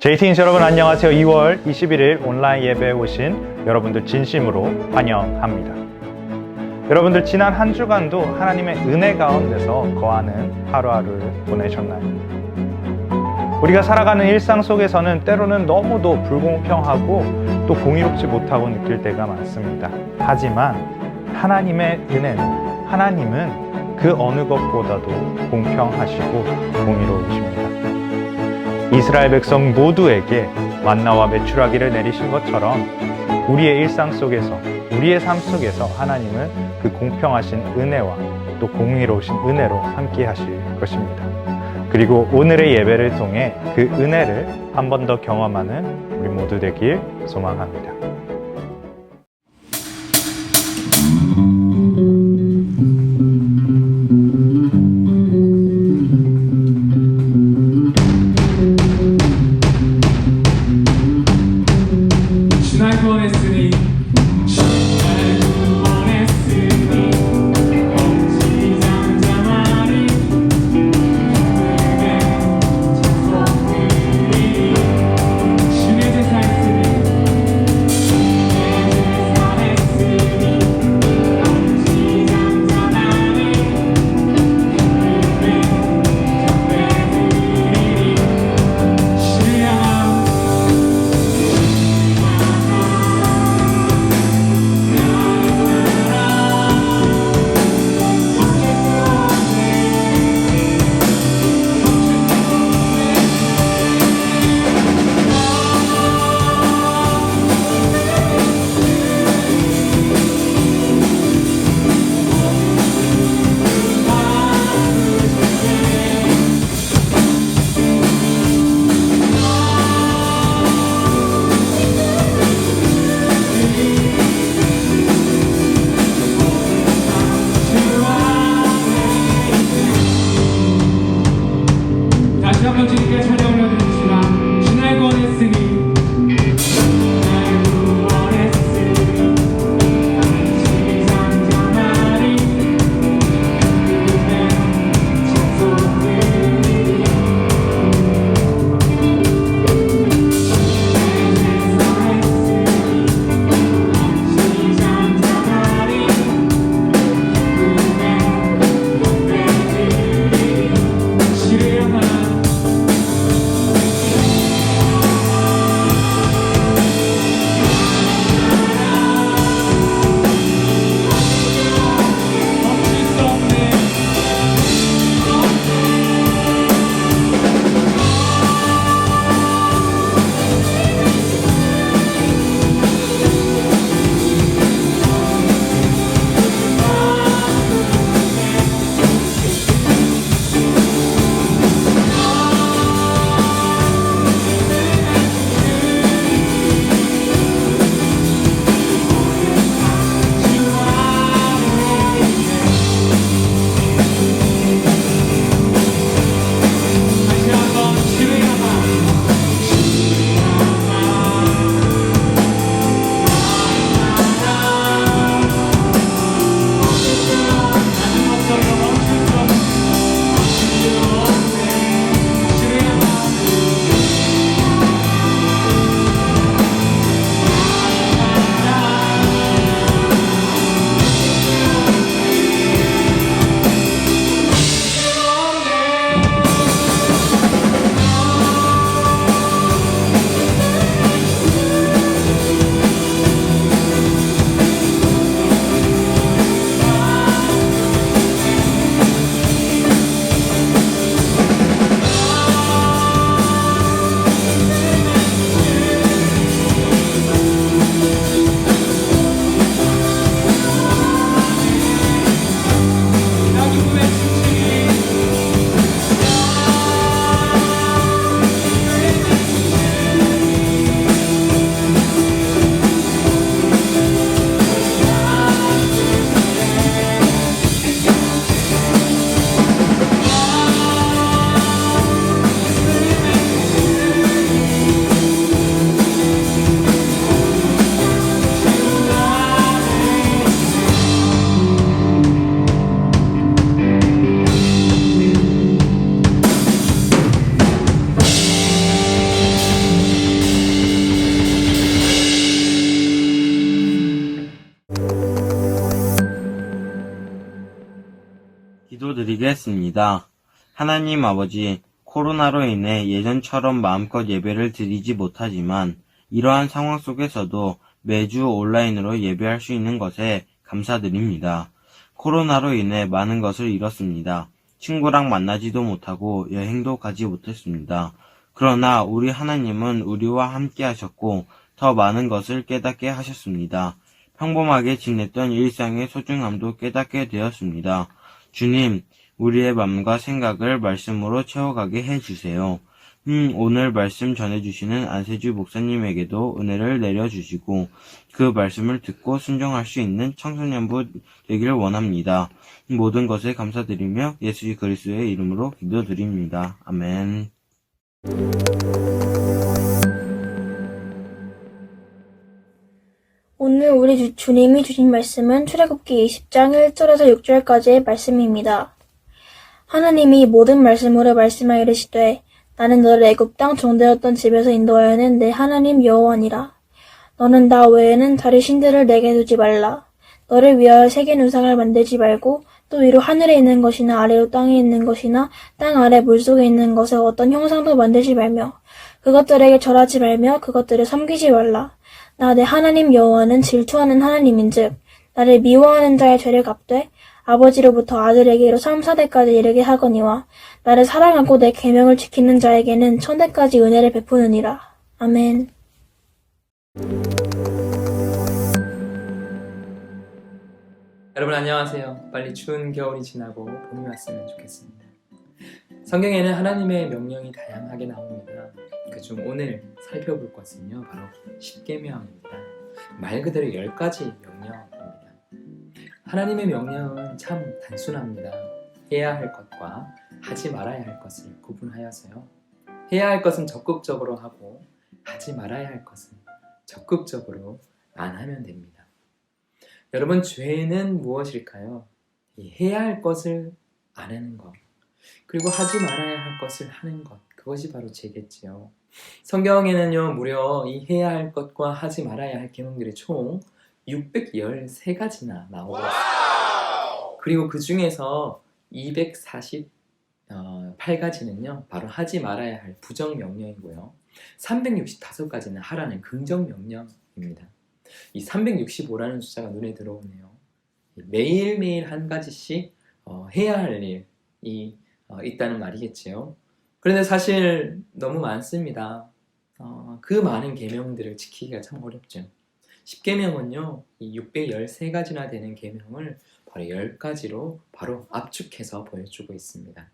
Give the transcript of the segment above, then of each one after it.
JT인스 여러분 안녕하세요. 2월 21일 온라인 예배에 오신 여러분들 진심으로 환영합니다. 여러분들 지난 한 주간도 하나님의 은혜 가운데서 거하는 하루하루를 보내셨나요? 우리가 살아가는 일상 속에서는 때로는 너무도 불공평하고 또 공의롭지 못하고 느낄 때가 많습니다. 하지만 하나님의 은혜는, 하나님은 그 어느 것보다도 공평하시고 공의로우십니다. 이스라엘 백성 모두에게 만나와 메추라기를 내리신 것처럼 우리의 일상 속에서, 우리의 삶 속에서 하나님은 그 공평하신 은혜와 또 공의로우신 은혜로 함께 하실 것입니다. 그리고 오늘의 예배를 통해 그 은혜를 한 번 더 경험하는 우리 모두 되길 소망합니다. 기도드리겠습니다. 하나님 아버지, 코로나로 인해 예전처럼 마음껏 예배를 드리지 못하지만 이러한 상황 속에서도 매주 온라인으로 예배할 수 있는 것에 감사드립니다. 코로나로 인해 많은 것을 잃었습니다. 친구랑 만나지도 못하고 여행도 가지 못했습니다. 그러나 우리 하나님은 우리와 함께 하셨고 더 많은 것을 깨닫게 하셨습니다. 평범하게 지냈던 일상의 소중함도 깨닫게 되었습니다. 주님, 우리의 마음과 생각을 말씀으로 채워가게 해주세요. 오늘 말씀 전해주시는 안세주 목사님에게도 은혜를 내려주시고 그 말씀을 듣고 순종할 수 있는 청소년부 되기를 원합니다. 모든 것에 감사드리며 예수 그리스도의 이름으로 기도드립니다. 아멘. 오늘 우리 주님이 주신 말씀은 출애굽기 20장 1절에서 6절까지의 말씀입니다. 하나님이 모든 말씀으로 말씀하여 이르시되 나는 너를 애굽 땅 종되었던 집에서 인도하여낸 내 하나님 여호와니라. 너는 나 외에는 다른 신들을 내게 두지 말라. 너를 위하여 새긴 우상을 만들지 말고 또 위로 하늘에 있는 것이나 아래로 땅에 있는 것이나 땅 아래 물속에 있는 것에 어떤 형상도 만들지 말며 그것들에게 절하지 말며 그것들을 섬기지 말라. 나 내 하나님 여호와는 질투하는 하나님인즉 나를 미워하는 자의 죄를 갚되 아버지로부터 아들에게로 3, 4대까지 이르게 하거니와 나를 사랑하고 내 계명을 지키는 자에게는 천대까지 은혜를 베푸느니라. 아멘. 여러분 안녕하세요. 빨리 추운 겨울이 지나고 봄이 왔으면 좋겠습니다. 성경에는 하나님의 명령이 다양하게 나옵니다. 그중 오늘 살펴볼 것은요, 바로 십계명입니다. 말 그대로 10가지 명령입니다. 하나님의 명령은 참 단순합니다. 해야 할 것과 하지 말아야 할 것을 구분하여서요. 해야 할 것은 적극적으로 하고 하지 말아야 할 것은 적극적으로 안 하면 됩니다. 여러분, 죄는 무엇일까요? 해야 할 것을 안 하는 것, 그리고 하지 말아야 할 것을 하는 것, 그것이 바로 죄겠지요. 성경에는요, 무려 이 해야 할 것과 하지 말아야 할 계명들이 총 613가지나 나오고 있습니다. 그리고 그 중에서 248가지는요, 바로 하지 말아야 할 부정명령이고요. 365가지는 하라는 긍정명령입니다. 이 365라는 숫자가 눈에 들어오네요. 매일매일 한 가지씩 해야 할 일이 있다는 말이겠지요. 그런데 사실 너무 많습니다. 그 많은 계명들을 지키기가 참 어렵죠. 10계명은요, 이 613가지나 되는 계명을 바로 10가지로 바로 압축해서 보여주고 있습니다.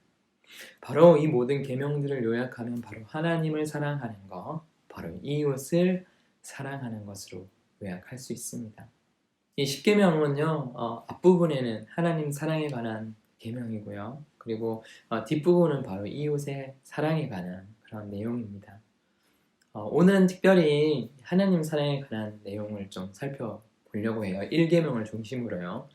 바로 이 모든 계명들을 요약하면 바로 하나님을 사랑하는 것, 바로 이웃을 사랑하는 것으로 요약할 수 있습니다. 이 10계명은요, 앞부분에는 하나님 사랑에 관한 계명이고요. 그리고 뒷부분은 바로 이웃의 사랑에 관한 그런 내용입니다. 오늘은 특별히 하나님 사랑에 관한 내용을 좀 살펴보려고 해요. 1계명을 중심으로요.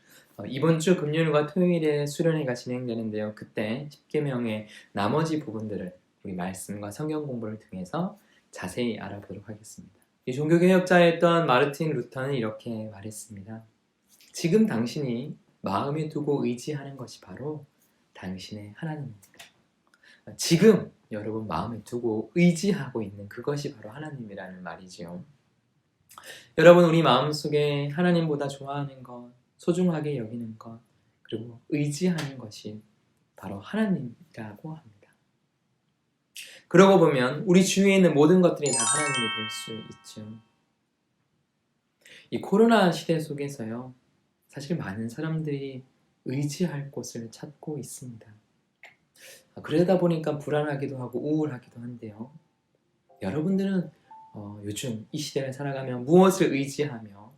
이번 주 금요일과 토요일에 수련회가 진행되는데요. 그때 10계명의 나머지 부분들을 우리 말씀과 성경 공부를 통해서 자세히 알아보도록 하겠습니다. 이 종교개혁자였던 마르틴 루터는 이렇게 말했습니다. 지금 당신이 마음에 두고 의지하는 것이 바로 당신의 하나님입니다. 지금 여러분 마음에 두고 의지하고 있는 그것이 바로 하나님이라는 말이지요. 여러분, 우리 마음속에 하나님보다 좋아하는 것, 소중하게 여기는 것, 그리고 의지하는 것이 바로 하나님이라고 합니다. 그러고 보면 우리 주위에 있는 모든 것들이 다 하나님이 될 수 있죠. 이 코로나 시대 속에서요, 사실 많은 사람들이 의지할 곳을 찾고 있습니다. 그러다 보니까 불안하기도 하고 우울하기도 한데요. 여러분들은 요즘 이 시대를 살아가며 무엇을 의지하며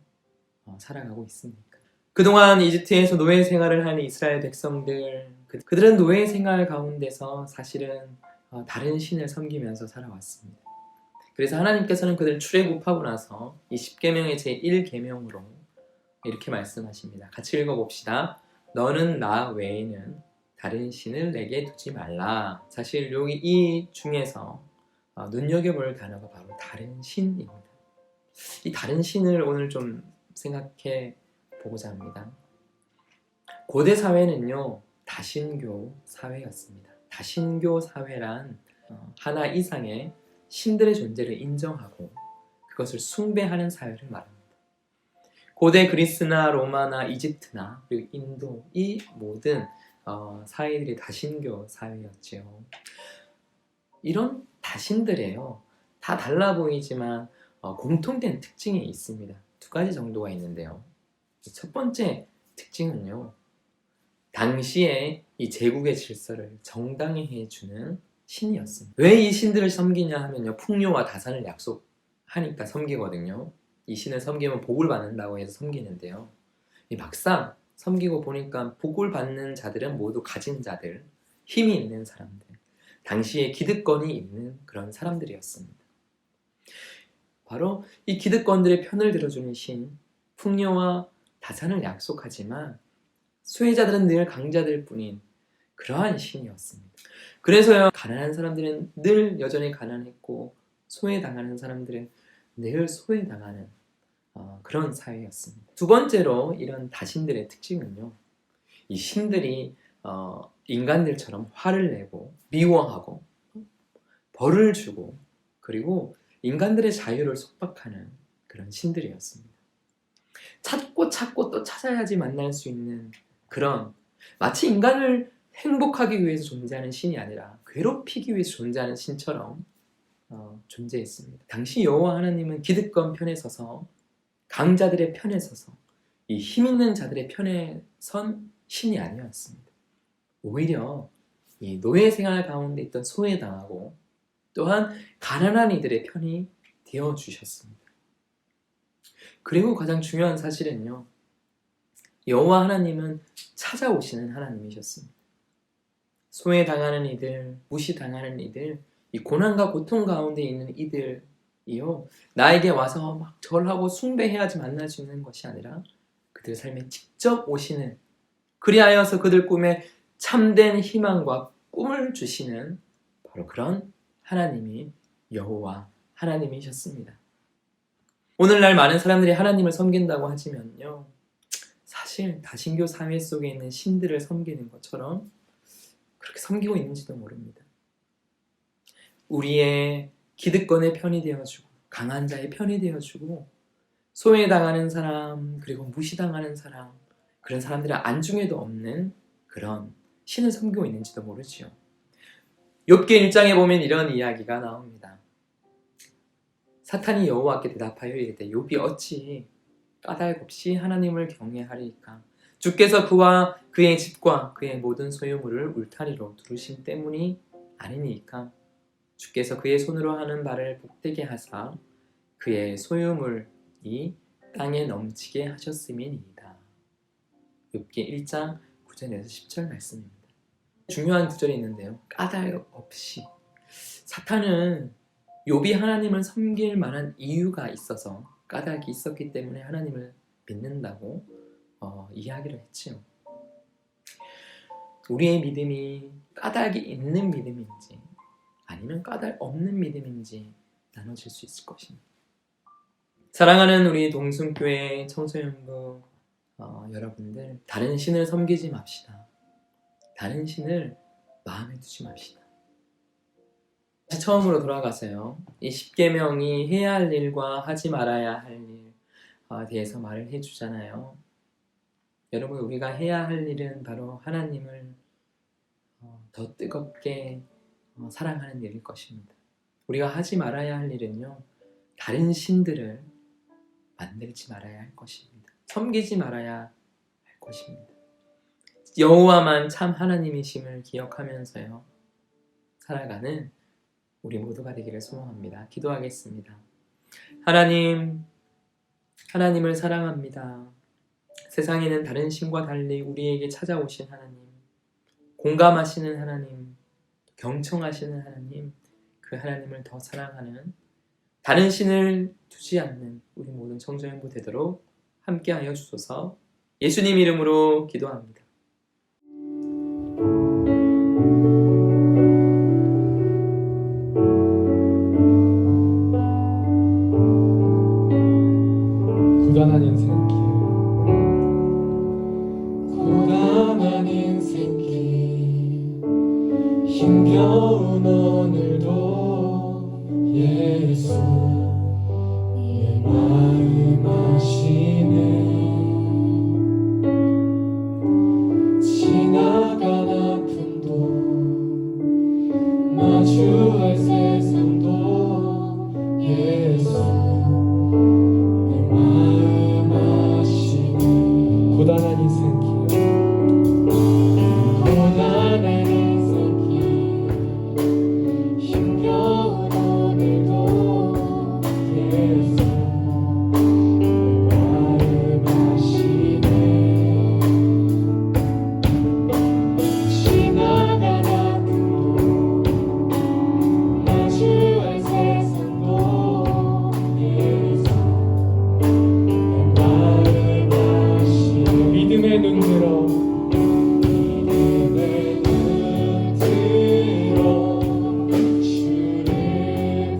살아가고 있습니까? 그동안 이집트에서 노예 생활을 하는 이스라엘 백성들, 그들은 노예 생활 가운데서 사실은 다른 신을 섬기면서 살아왔습니다. 그래서 하나님께서는 그들을 출애굽하고 나서 이 10계명의 제1계명으로 이렇게 말씀하십니다. 같이 읽어봅시다. 너는 나 외에는 다른 신을 내게 두지 말라. 사실 여기 이 중에서 눈여겨볼 단어가 바로 다른 신입니다. 이 다른 신을 오늘 좀 생각해 보고자 합니다. 고대 사회는요, 다신교 사회였습니다. 다신교 사회란 하나 이상의 신들의 존재를 인정하고 그것을 숭배하는 사회를 말합니다. 고대 그리스나 로마나 이집트나 그리고 인도 이 모든 사회들이 다신교 사회였지요. 이런 다신들에요. 다 달라 보이지만 공통된 특징이 있습니다. 두 가지 정도가 있는데요. 첫 번째 특징은요. 당시에 이 제국의 질서를 정당히 해주는 신이었습니다. 왜 이 신들을 섬기냐 하면요. 풍요와 다산을 약속하니까 섬기거든요. 이 신을 섬기면 복을 받는다고 해서 섬기는데요. 이 막상 섬기고 보니까 복을 받는 자들은 모두 가진 자들, 힘이 있는 사람들, 당시에 기득권이 있는 그런 사람들이었습니다. 바로 이 기득권들의 편을 들어주는 신, 풍요와 다산을 약속하지만 수혜자들은 늘 강자들 뿐인 그러한 신이었습니다. 그래서요, 가난한 사람들은 늘 여전히 가난했고 소외당하는 사람들은 늘 소외당하는 그런 사회였습니다. 두 번째로 이런 다신들의 특징은요, 이 신들이 인간들처럼 화를 내고 미워하고 벌을 주고 그리고 인간들의 자유를 속박하는 그런 신들이었습니다. 찾고 찾고 또 찾아야지 만날 수 있는 그런, 마치 인간을 행복하기 위해서 존재하는 신이 아니라 괴롭히기 위해서 존재하는 신처럼 존재했습니다. 당시 여호와 하나님은 기득권 편에 서서 강자들의 편에 서서 이 힘 있는 자들의 편에 선 신이 아니었습니다. 오히려 이 노예 생활 가운데 있던 소외당하고 또한 가난한 이들의 편이 되어주셨습니다. 그리고 가장 중요한 사실은요, 여호와 하나님은 찾아오시는 하나님이셨습니다. 소외당하는 이들, 무시당하는 이들, 이 고난과 고통 가운데 있는 이들이요, 나에게 와서 막 절하고 숭배해야지 만날 수 있는 것이 아니라 그들 삶에 직접 오시는, 그리하여서 그들 꿈에 참된 희망과 꿈을 주시는 바로 그런 하나님이 여호와 하나님이셨습니다. 오늘날 많은 사람들이 하나님을 섬긴다고 하지만요, 사실 다신교 사회 속에 있는 신들을 섬기는 것처럼 그렇게 섬기고 있는지도 모릅니다. 우리의 기득권의 편이 되어주고 강한 자의 편이 되어주고 소외당하는 사람 그리고 무시당하는 사람, 그런 사람들은 안중에도 없는 그런 신을 섬기고 있는지도 모르지요. 욥기 1장에 보면 이런 이야기가 나옵니다. 사탄이 여호와께 대답하여 이르되 욥이 어찌 까닭없이 하나님을 경외하리이까? 주께서 그와 그의 집과 그의 모든 소유물을 울타리로 두르신 때문이 아니니까? 주께서 그의 손으로 하는 바를 복되게 하사 그의 소유물이 땅에 넘치게 하셨음이니이다. 욥기 1장 9절에서 10절 말씀입니다. 중요한 구절이 있는데요. 까닭 없이. 사탄은 욥이 하나님을 섬길 만한 이유가 있어서, 까닭이 있었기 때문에 하나님을 믿는다고 이야기를 했지요. 우리의 믿음이 까닭이 있는 믿음인지 아니면 까닭 없는 믿음인지 나눠질 수 있을 것입니다. 사랑하는 우리 동순교회 청소년부 여러분들, 다른 신을 섬기지 맙시다. 다른 신을 마음에 두지 맙시다. 다시 처음으로 돌아가서요, 이 10계명이 해야 할 일과 하지 말아야 할 일에 대해서 말을 해주잖아요. 여러분, 우리가 해야 할 일은 바로 하나님을 더 뜨겁게 사랑하는 일일 것입니다. 우리가 하지 말아야 할 일은요, 다른 신들을 만들지 말아야 할 것입니다. 섬기지 말아야 할 것입니다. 여호와만 참 하나님이심을 기억하면서요, 살아가는 우리 모두가 되기를 소망합니다. 기도하겠습니다. 하나님, 하나님을 사랑합니다. 세상에는 다른 신과 달리 우리에게 찾아오신 하나님, 공감하시는 하나님, 경청하시는 하나님, 그 하나님을 더 사랑하는, 다른 신을 두지 않는 우리 모든 청소년부 되도록 함께하여 주소서. 예수님 이름으로 기도합니다. 고단한 인생길, 고단한 인생길 힘겨운 오늘도 예수 내 마음 아시네. 지나간 아픔도 마주할 세상도 예수 내 마음 아시네. 고단한 인생길 고단한 인생길 힘겨운 오늘도 예수 내 마음 아시네. 지나간 아픔도 마주할 세상도 예수 내 마음 아시네. 믿음의 눈 들어 믿음의 눈 들어 주를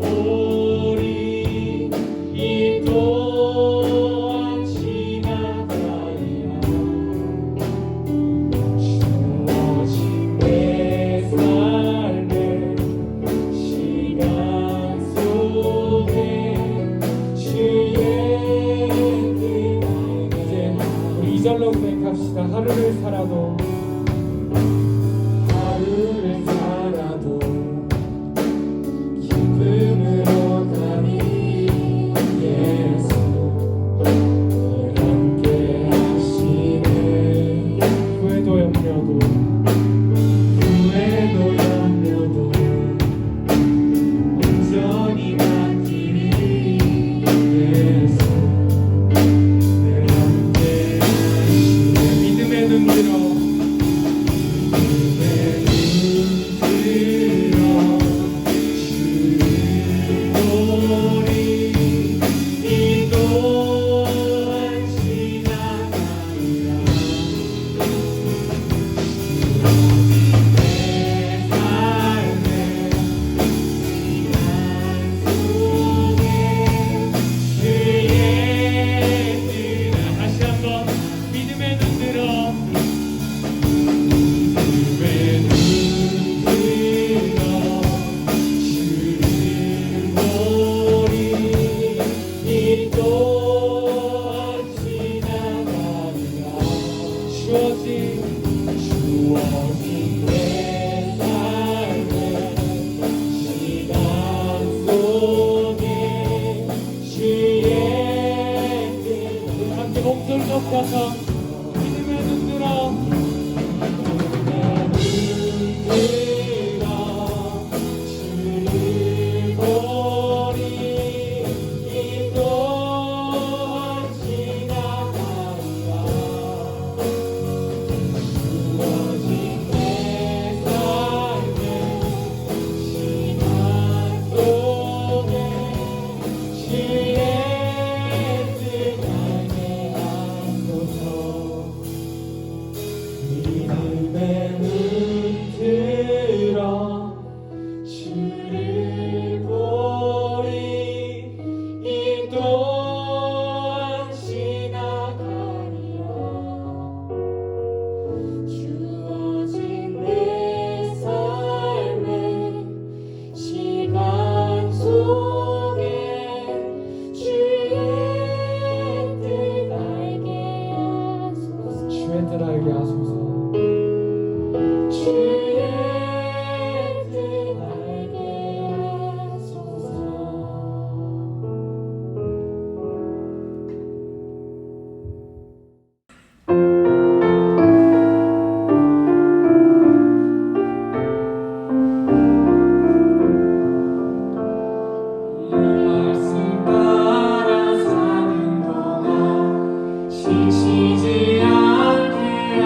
보리. 이 또한 지나가리라. 주어진 내 삶의 시간 속에 주의 뜻. 이제 우리 이절로 고백합시다. 하루를 살아도 기쁨으로 가니 예수 늘 함께 하시네. 후회도 염려도 온전히 맡기니 예수 늘 함께 하시네. 믿음의 눈 들어 다시 한번 믿음의 눈 들어 주어진 내 삶의 시간 속에 주의 뜻. 함께 목소리 높여서 믿음의 눈 들어 주를 보리. 이 또한 지나가리라. 주어진 내 삶의 시간 속에 주의 뜻 알게 하소서. 믿음의 눈 들어 주를 보리. 이 또한 지나가리라. 주어진 내 삶의 시간 속에 주의 뜻 알게 하소서. 주의 뜻 알게 하소서. 주의 뜻 알게 하소서. 말씀 따라 사는 동안 지치지 않게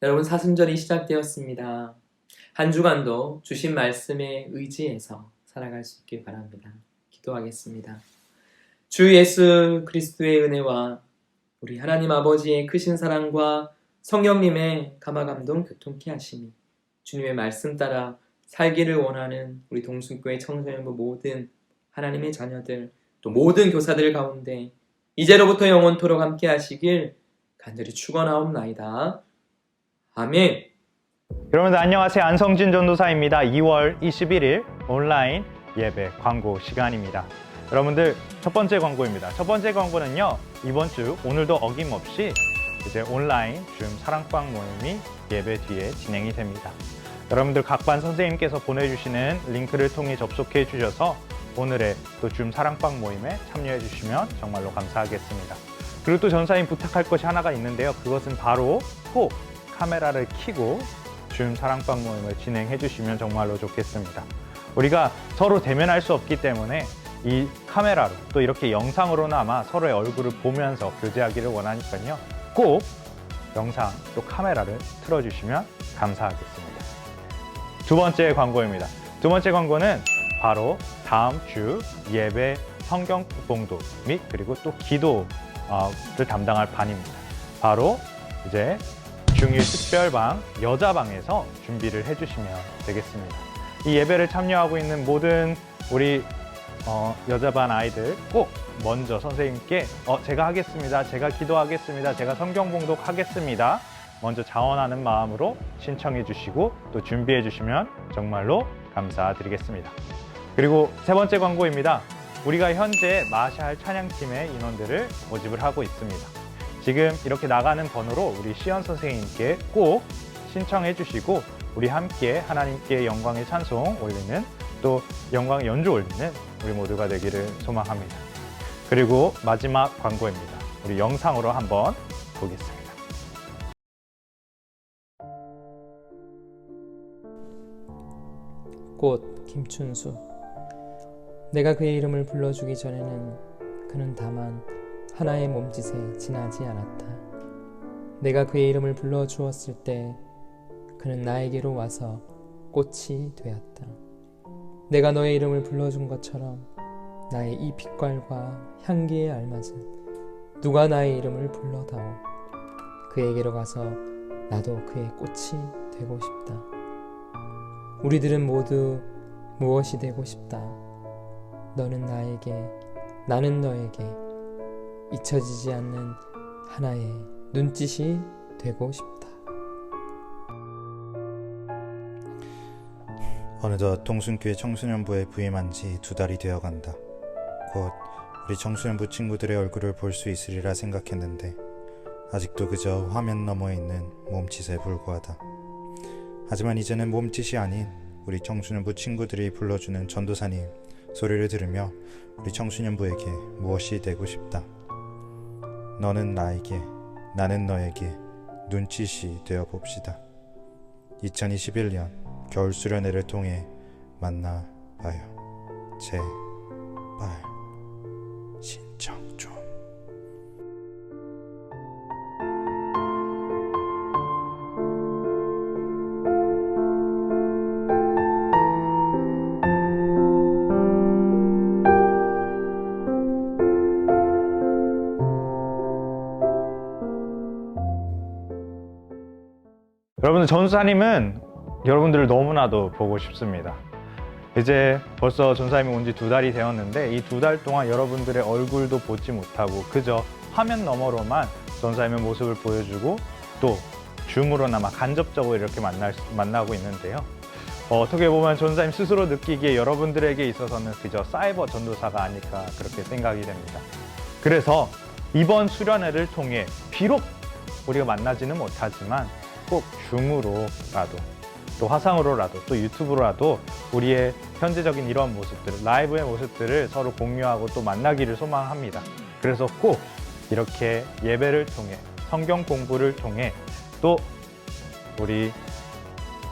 여러분, 사순절이 시작되었습니다. 한 주간도 주신 말씀에 의지해서 살아갈 수 있길 바랍니다. 기도하겠습니다. 주 예수 그리스도의 은혜와 우리 하나님 아버지의 크신 사랑과 성령님의 감화감동 교통케 하심이 주님의 말씀 따라 살기를 원하는 우리 동순교회 청소년부 모든 하나님의 자녀들, 또 모든 교사들 가운데 이제로부터 영원토록 함께 하시길 간절히 축원하옵나이다. 아멘. 여러분들 안녕하세요. 안성진 전도사입니다. 2월 21일 온라인 예배 광고 시간입니다. 여러분들 첫 번째 광고입니다. 첫 번째 광고는요, 이번 주 오늘도 어김없이 이제 온라인 줌 사랑방 모임이 예배 뒤에 진행이 됩니다. 여러분들 각반 선생님께서 보내주시는 링크를 통해 접속해 주셔서 오늘의 또 줌 사랑방 모임에 참여해 주시면 정말로 감사하겠습니다. 그리고 또 전사님 부탁할 것이 하나가 있는데요. 그것은 바로 꼭 카메라를 켜고 줌 사랑방 모임을 진행해 주시면 정말로 좋겠습니다. 우리가 서로 대면할 수 없기 때문에 이 카메라로 또 이렇게 영상으로나마 서로의 얼굴을 보면서 교제하기를 원하니까요. 꼭 영상 또 카메라를 틀어주시면 감사하겠습니다. 두 번째 광고입니다. 두 번째 광고는 바로 다음 주 예배 성경 봉독 및 그리고 또 기도를 담당할 반입니다. 바로 이제 중일 특별방 여자방에서 준비를 해주시면 되겠습니다. 이 예배를 참여하고 있는 모든 우리 여자반 아이들 꼭 먼저 선생님께 제가 하겠습니다. 제가 기도하겠습니다. 제가 성경 봉독하겠습니다. 먼저 자원하는 마음으로 신청해 주시고 또 준비해 주시면 정말로 감사드리겠습니다. 그리고 세 번째 광고입니다. 우리가 현재 마샬 찬양팀의 인원들을 모집을 하고 있습니다. 지금 이렇게 나가는 번호로 우리 시연 선생님께 꼭 신청해 주시고 우리 함께 하나님께 영광의 찬송 올리는 또 영광의 연주 올리는 우리 모두가 되기를 소망합니다. 그리고 마지막 광고입니다. 우리 영상으로 한번 보겠습니다. 꽃 김춘수. 내가 그의 이름을 불러주기 전에는 그는 다만 하나의 몸짓에 지나지 않았다. 내가 그의 이름을 불러주었을 때 그는 나에게로 와서 꽃이 되었다. 내가 너의 이름을 불러준 것처럼 나의 이 빛깔과 향기에 알맞은 누가 나의 이름을 불러다오. 그에게로 가서 나도 그의 꽃이 되고 싶다. 우리들은 모두 무엇이 되고 싶다. 너는 나에게, 나는 너에게 잊혀지지 않는 하나의 눈짓이 되고 싶다. 어느덧 동순교회 청소년부에 부임한 지 2달이 되어간다. 곧 우리 청소년부 친구들의 얼굴을 볼 수 있으리라 생각했는데 아직도 그저 화면 너머에 있는 몸짓에 불과하다. 하지만 이제는 몸짓이 아닌 우리 청소년부 친구들이 불러주는 전도사님 소리를 들으며 우리 청소년부에게 무엇이 되고 싶다. 너는 나에게, 나는 너에게 눈짓이 되어봅시다. 2021년 겨울 수련회를 통해 만나봐요. 제발 신청 좀. 여러분들 전사님은 여러분들을 너무나도 보고 싶습니다. 이제 벌써 전사님이 온 지 2달이 되었는데 이 2달 동안 여러분들의 얼굴도 보지 못하고 그저 화면 너머로만 전사님의 모습을 보여주고 또 줌으로나마 간접적으로 이렇게 만나고 있는데요. 어떻게 보면 전사님 스스로 느끼기에 여러분들에게 있어서는 그저 사이버 전도사가 아닐까 그렇게 생각이 됩니다. 그래서 이번 수련회를 통해 비록 우리가 만나지는 못하지만 꼭 줌으로라도 또 화상으로라도 또 유튜브로라도 우리의 현재적인 이러한 모습들, 라이브의 모습들을 서로 공유하고 또 만나기를 소망합니다. 그래서 꼭 이렇게 예배를 통해 성경 공부를 통해 또 우리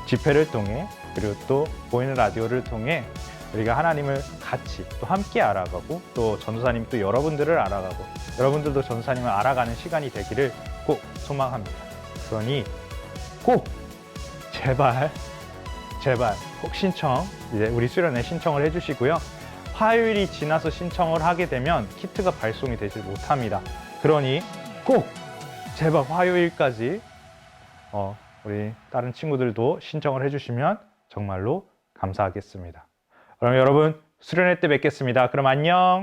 집회를 통해 그리고 또 보이는 라디오를 통해 우리가 하나님을 같이 또 함께 알아가고 또 전도사님 또 여러분들을 알아가고 여러분들도 전도사님을 알아가는 시간이 되기를 꼭 소망합니다. 그러니 꼭 제발 꼭 신청, 이제 우리 수련회 신청을 해주시고요. 화요일이 지나서 신청을 하게 되면 키트가 발송이 되질 못합니다. 그러니 꼭 제발 화요일까지 우리 다른 친구들도 신청을 해주시면 정말로 감사하겠습니다. 그럼 여러분 수련회 때 뵙겠습니다. 그럼 안녕.